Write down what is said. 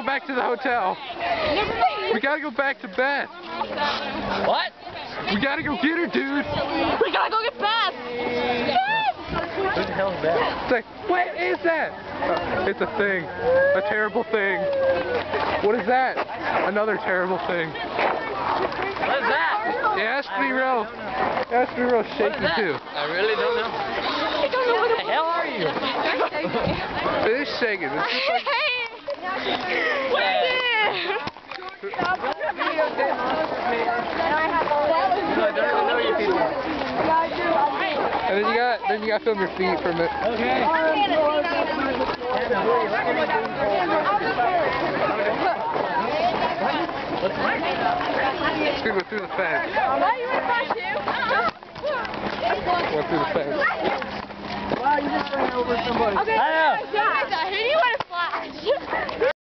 go back to the hotel. We gotta go back to Beth. What? We gotta go get her, dude. We gotta go get Beth. Who the hell is that? It's like, what is that? It's a thing. A terrible thing. What is that? Another terrible thing. What is that? It has to be real. It has to be real shaky too. I really don't know. I don't know what What the hell are you? It is shaking. It's just like, and then you got to film your feet from it. Okay. It's gonna go through the fence. Went through the fence. Wow, you just ran over somebody. I know.